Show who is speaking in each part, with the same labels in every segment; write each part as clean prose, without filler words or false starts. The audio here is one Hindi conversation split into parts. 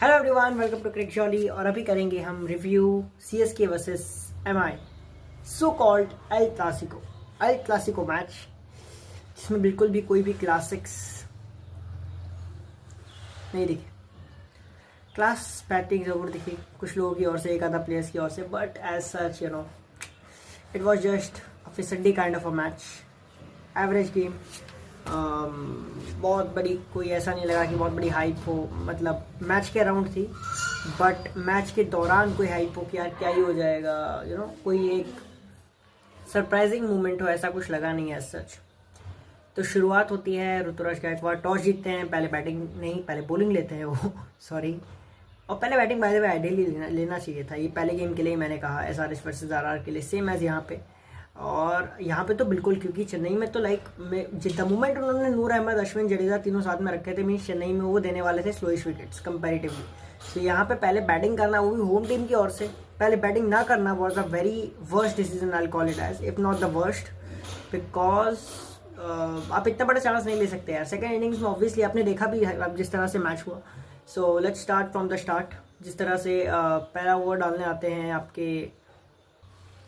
Speaker 1: Hello everyone, welcome to Crick Jolly. और अभी करेंगे हम review CSK versus MI, so called el clasico match, जिसमें बिल्कुल भी कोई भी क्लासिक्स नहीं दिखे। क्लास बैटिंग जरूर दिखी कुछ लोगों की ओर से, एक आधा प्लेयर्स की ओर से, but as such it was just a फिसड्डी kind of a match, average game. बहुत बड़ी कोई ऐसा नहीं लगा कि बहुत बड़ी हाइप हो, मतलब मैच के अराउंड थी, बट मैच के दौरान कोई हाइप हो कि यार क्या ही हो जाएगा, कोई एक सरप्राइजिंग मोमेंट हो, ऐसा कुछ लगा नहीं है सच। तो शुरुआत होती है, ऋतुराज गायकवाड़ टॉस जीतते हैं, पहले बैटिंग नहीं पहले बॉलिंग लेते हैं वो सॉरी। और पहले batting bye the way ideally लेना चाहिए था, ये पहले गेम के लिए ही मैंने कहा, एसआरएच वर्सेस आरआर के लिए सेम एज यहाँ पे। और यहाँ पे तो बिल्कुल, क्योंकि चेन्नई में तो जितना मोमेंट उन्होंने नूर अहमद, अश्विन, जडेजा तीनों साथ में रखे थे, मीन चेन्नई में वो देने वाले थे स्लोइश विकेट्स कंपैरेटिवली। तो यहाँ पे पहले बैटिंग करना, वो भी होम टीम की ओर से पहले बैटिंग ना करना was a very worst decision, I call it as if not the worst, because आप इतना बड़ा चांस नहीं ले सकते यार सेकंड इनिंग्स में। ऑब्वियसली आपने देखा भी अब जिस तरह से मैच हुआ। So let's start from the start. जिस तरह से पहला ओवर डालने आते हैं आपके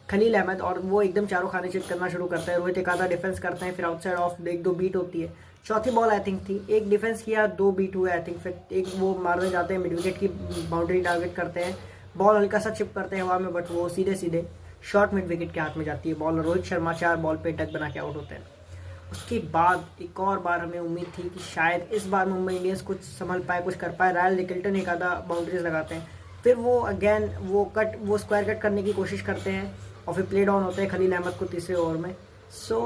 Speaker 1: खलील अहमद, और वो एकदम चारों खाने चित करना शुरू करता है। रोहित एक आधा डिफेंस करते हैं, फिर आउटसाइड ऑफ एक दो बीट होती है। चौथी बॉल आई थिंक थी, एक डिफेंस किया, दो बीट हुए आई थिंक, फिर एक वो मारने जाते हैं, मिड विकेट की बाउंड्री टारगेट करते हैं, बॉल हल्का सा चिप करते हैं हवा में, बट वो सीधे सीधे शॉर्ट मिड विकेट के हाथ में जाती है बॉल, और रोहित शर्मा 4 बॉल पे टच बना के आउट होते हैं। उसके बाद एक और बार हमें उम्मीद थी कि शायद इस बार मुंबई इंडियंस कुछ संभल पाए, कुछ कर पाए। रायल रिकल्टन एक आधा बाउंड्रीज लगाते हैं, फिर वो अगेन वो स्क्वायर कट करने की कोशिश करते हैं, और फिर प्ले डाउन होते हैं खलील अहमद को तीसरे ओवर में। So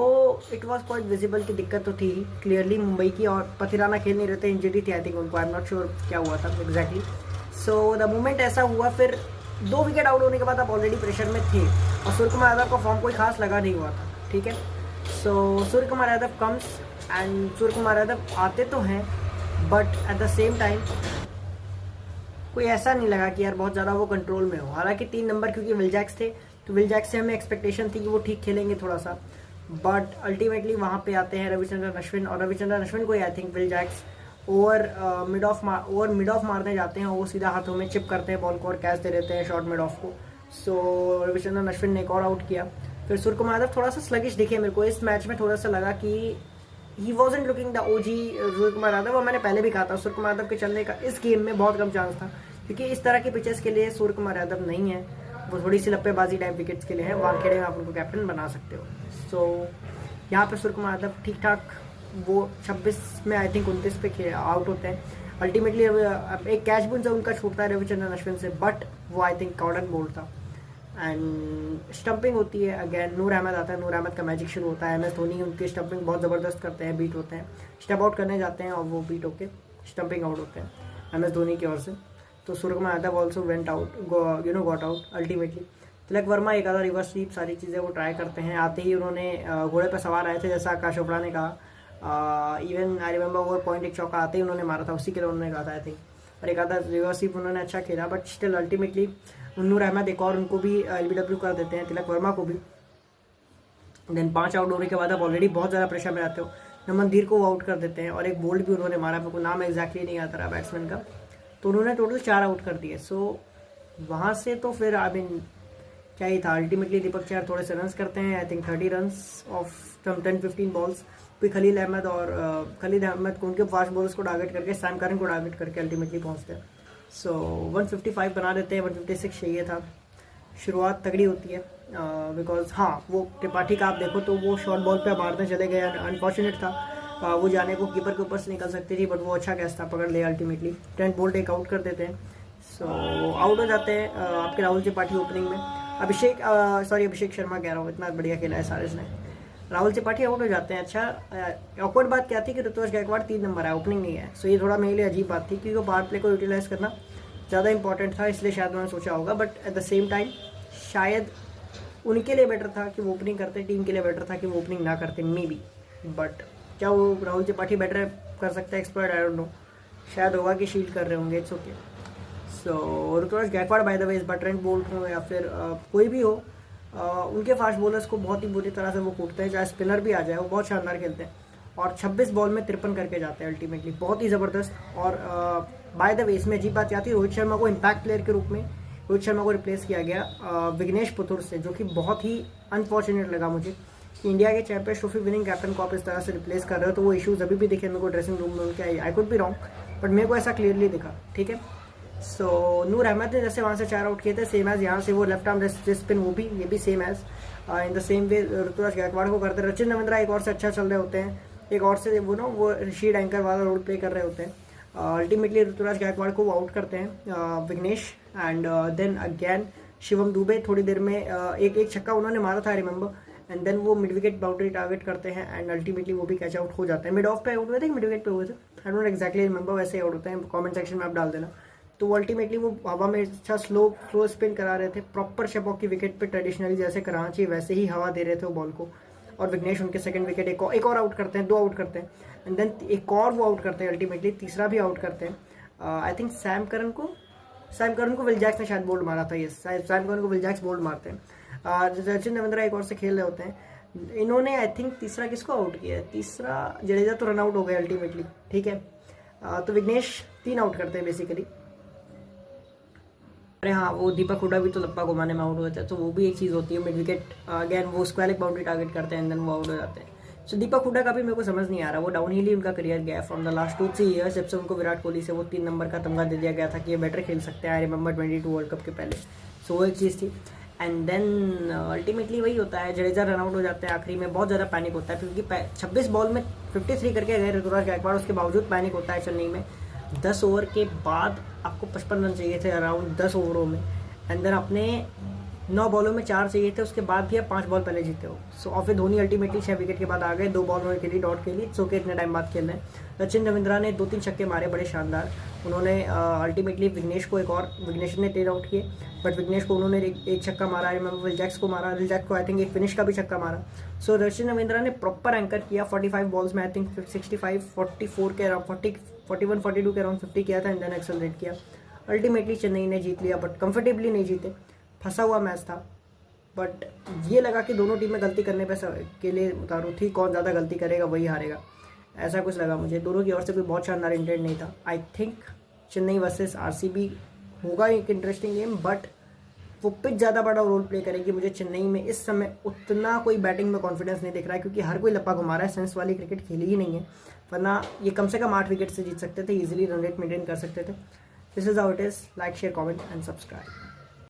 Speaker 1: it was quite visible की दिक्कत तो थी क्लियरली मुंबई की, और पथिराना खेल नहीं रहते, इंजरी थी आई थिंक उनको, आई एम नॉट श्योर क्या हुआ था एग्जैक्टली। सो द मोमेंट ऐसा हुआ, फिर 2 विकेट आउट होने के बाद आप ऑलरेडी प्रेशर में थे, और सूर्य कुमार यादव का फॉर्म कोई खास लगा नहीं हुआ था, ठीक है। सो सूर्य कुमार यादव कम्स, एंड सूर्य कुमार यादव आते तो हैं, but at the same time कोई ऐसा नहीं लगा कि यार बहुत ज़्यादा वो कंट्रोल में हो। हालांकि 3 नंबर क्योंकि विलजैक्स थे, तो विलजैक्स से हमें एक्सपेक्टेशन थी कि वो ठीक खेलेंगे थोड़ा सा, बट अल्टीमेटली वहाँ पे आते हैं रविचंद्रन अश्विन, और रविचंद्रन अश्विन को I think Will Jacks over mid off मारने जाते हैं, और वो सीधा हाथों में चिप करते हैं बॉल को और कैच दे देते हैं शॉर्ट मिड ऑफ को। सो रविचंद्रन अश्विन ने एक और आउट किया। फिर सूर्य कुमार यादव थोड़ा सा स्लगिश दिखे मेरे को इस मैच में, थोड़ा सा लगा कि he wasn't looking the OG Suryakumar Yadav, और मैंने पहले भी कहा था सूर्य कुमार यादव के चलने का इस गेम में बहुत कम चांस था, क्योंकि इस तरह के पिचेस के लिए सूर्य कुमार यादव नहीं है, वो थोड़ी सी लप्पेबाजी टाइप विकेट्स के लिए है, वानखेड़े में आप उनको कैप्टन बना सकते हो। सो यहाँ पे सूर्य कुमार यादव ठीक ठाक, वो 26 में आई थिंक 29 पे आउट होते हैं। अल्टीमेटली एक कैच भी उनका छूटता है रविचंद्रन अश्विन से, बट वो आई थिंक कॉर्डन बोल्ड था। एंड स्टंपिंग होती है, अगेन नूर अहमद आता है, नूर अहमद का मैजिक शुरू होता है। MS धोनी उनकी स्टंपिंग बहुत ज़बरदस्त करते हैं, बीट होते हैं, स्टेप आउट करने जाते हैं, और वो बीट होके स्टंपिंग आउट होते हैं MS धोनी की ओर से। तो Suryakumar Yadav also went out, got out ultimately. Tilak Varma एक आधा रिवर्स स्वीप, सारी चीज़ें वो ट्राई करते हैं। आते ही उन्होंने घोड़े पर सवार आए थे, जैसा आकाश चोपड़ा ने कहा। इवन आई रिमेंबर वो पॉइंट एक चौका आते ही उन्होंने मारा था, उसी के लिए उन्होंने कहा था आई थिंक, और एक आधा रिवर्स स्वीप उन्होंने अच्छा खेला, बट स्टिल अल्टीमेटली नूर अहमद एक और उनको भी LBW कर देते हैं, तिलक वर्मा को भी। देन 5 आउट होने के बाद आप ऑलरेडी बहुत ज़्यादा प्रेशर में आते हो, नमनदीर को वो आउट कर देते हैं, और एक बोल्ड भी उन्होंने मारा, मेरे को नाम एग्जैक्टली नहीं आता रहा बैट्समैन का, तो उन्होंने टोटल 4 आउट कर दिए। सो वहाँ से तो फिर आई मीन क्या ही था, अल्टीमेटली दीपक चहर थोड़े से रन्स करते हैं, I think 30 runs off from 10-15 balls. फिर खलील अहमद को उनके फास्ट बॉलर्स को टारगेट करके, सैम करन को टारगेट करके अल्टीमेटली पहुँचते हैं। सो 155 बना देते हैं, 156 चाहिए था। शुरुआत तगड़ी होती है, बिकॉज हाँ वो त्रिपाठी का आप देखो तो वो शॉर्ट बॉल पे मारने चले गए, अनफॉर्चुनेट था, वो जाने को कीपर के ऊपर से निकल सकती थी, बट वो अच्छा कैच था, पकड़ लिया अल्टीमेटली। ट्रेंट बोल्ट एक आउट कर देते हैं। सो आउट हो जाते हैं आपके राहुल त्रिपाठी ओपनिंग में। अभिषेक शर्मा कह रहा हूँ, इतना बढ़िया खेला है सारिस ने। राहुल त्रिपाठी आउट हो जाते हैं। अच्छा ऑकवर्ड बात क्या थी कि ऋतुराज गायकवाड़ 3 नंबर है, ओपनिंग नहीं है। सो ये थोड़ा मेरे लिए अजीब बात थी, क्योंकि पावर प्ले को यूटिलाइज करना ज़्यादा इंपॉर्टेंट था, इसलिए शायद उन्होंने सोचा होगा, but at the same time शायद उनके लिए बेटर था कि वो ओपनिंग करते, टीम के लिए बेटर था कि वो ओपनिंग ना करते मे बी, बट क्या वो राहुल त्रिपाठी बेटर कर सकता है एक्सपर्ट, आई डोंट नो, शायद होगा कि शील्ड कर रहे होंगे, it's okay. So Ruturaj Gaikwad by the way इस बार ट्रेंट बोल्ट हो या फिर कोई भी हो, उनके फास्ट बॉलर्स को बहुत ही बुरी तरह से वो कूटते हैं, चाहे स्पिनर भी आ जाए, वो बहुत शानदार खेलते हैं, और 26 बॉल में 53 करके जाते हैं अल्टीमेटली, बहुत ही ज़बरदस्त। और बाय द वे इसमें अजीब बात क्या थी, रोहित शर्मा को इम्पैक्ट प्लेयर के रूप में रोहित शर्मा को रिप्लेस किया गया विघ्नेश पुथुर से, जो कि बहुत ही अनफॉर्चुनेट लगा मुझे। इंडिया के चैंपियंस ट्रॉफी विनिंग कैप्टन को आप इस तरह से रिप्लेस कर रहे हो, तो वो इश्यूज अभी भी दिखे मेरे को ड्रेसिंग रूम में उनके। I could be wrong, but मेरे को ऐसा क्लियरली दिखा, ठीक है। सो नूर अहमद ने जैसे वहाँ से 4 आउट किए थे, सेम एज यहाँ से वो लेफ्ट आर्म स्पिन, वो भी ये भी same as in the same way Ruturaj Gaikwad को करते। रचिन रविंद्रा एक और से अच्छा चल रहे होते हैं, एक और से वो शीड एंकर वाला रोल प्ले कर रहे होते हैं। अल्टीमेटली ऋतुराज गायकवाड़ को वो आउट करते हैं Vignesh, and then again Shivam Dube थोड़ी देर में एक छक्का उन्होंने मारा था, आई रिमेंबर, एंड देन वो मिड विकेट बाउंड्री टारगेट करते हैं, एंड अल्टीमेटली वो भी कैच आउट हो जाते हैं। मिड ऑफ पे आउट हुए थे, मिड विकेट पे हुए थे, आई डोंट एक्जैक्टली रिमेंबर, वैसे आउट होते हैं, कमेंट सेक्शन में आप डाल देना। तो वो अल्टीमेटली वो हवा में अच्छा स्लो स्पिन करा रहे थे, प्रॉपर शबॉक की विकेट पे ट्रेडिशनली जैसे कराना चाहिए वैसे ही हवा दे रहे थे वो बॉल को, और विघ्नेश उनके सेकंड विकेट एक और आउट करते हैं, 2 आउट करते हैं, एंड देन एक और वो आउट करते हैं, अल्टीमेटली तीसरा भी आउट करते हैं। आई थिंक सैम करन को विल जैक्स ने शायद बोल्ड मारा था, ये सैम करन को विल जैक्स बोल्ड मारते हैं। रचिन रविंद्रा एक और से खेल रहे होते हैं, इन्होंने आई थिंक तीसरा किसको आउट किया है, तीसरा जडेजा तो रन आउट हो गया अल्टीमेटली, ठीक है। तो विघ्नेश 3 आउट करते हैं बेसिकली। अरे हाँ, वो दीपक हुडा भी तो लप्पा घुमाने में आउट हुए थे, तो वो भी एक चीज़ होती है। मिड विकेट अगेन वो स्क्वायर लेग बाउंड्री टारगेट करते हैं, एंड देन वो आउट हो जाते हैं। सो दीपक हुडा का भी मेरे को समझ नहीं आ रहा, वो डाउन हिल ही उनका करियर गया फ्रॉम द लास्ट 2-3 ईयर्स, जब से उनको विराट कोहली से वो 3 नंबर का तमगा दे दिया गया था कि ये बेटर खेल सकते हैं, आई रिमेंबर 22 वर्ल्ड कप के पहले। सो वो एक चीज़ थी, एंड देन अल्टीमेटली वही होता है, जडेजा रन आउट हो जाते हैं आखिरी में, बहुत ज़्यादा पैनिक होता है, क्योंकि 26 बॉल में 53 करके गए ऋतुराज गायकवाड़, उसके बावजूद पैनिक होता है चेन्नई में। 10 ओवर के बाद आपको 55 रन चाहिए थे अराउंड 10 ओवरों में, एंड देन अपने 9 बॉलों में 4 चाहिए थे, उसके बाद भी आप 5 बॉल पहले जीते हो। सो और फिर धोनी अल्टीमेटली 6 विकेट के बाद आ गए, 2 बॉल उन्होंने खेली डॉट के लिए, सो के इतने टाइम बाद खेल रहे हैं। रचिन रविंद्रा ने 2-3 छक्के मारे बड़े शानदार, उन्होंने अल्टीमेटली विघ्नेश ने 13 आउट किए, बट विघ्नेश को उन्होंने एक छक्का मारा, विल जैक्स को मारा, विल जैक्स को आई थिंक एक फिनिश का भी छक्का मारा। सो रचिन रविंद्रा ने प्रॉपर एंकर किया, 45 बॉल्स में आई थिंक 65, 44 के अराउंड 41, 42 के अराउंड 50 किया था, एंड देन एक्सेलरेट किया। अल्टीमेटली चेन्नई ने जीत लिया, बट कंफर्टेबली नहीं जीते, फंसा हुआ मैच था। बट ये लगा कि दोनों टीमें गलती करने पे के लिए उतारू थी, कौन ज़्यादा गलती करेगा वही हारेगा, ऐसा कुछ लगा मुझे। दोनों की ओर से कोई बहुत शानदार इंटेंट नहीं था। I think Chennai versus RCB होगा एक इंटरेस्टिंग गेम, बट वो पिच ज़्यादा बड़ा रोल प्ले करेगी। मुझे चेन्नई में इस समय उतना कोई बैटिंग में कॉन्फिडेंस नहीं दिख रहा है, क्योंकि हर कोई लप्पा घुमा रहा है, सेंस वाली क्रिकेट खेली ही नहीं है, वरना ये कम से कम 8 विकेट से जीत सकते थे, ईजिली रन रेट मेंटेन कर सकते थे। This is how it is. Like, share, comment and subscribe.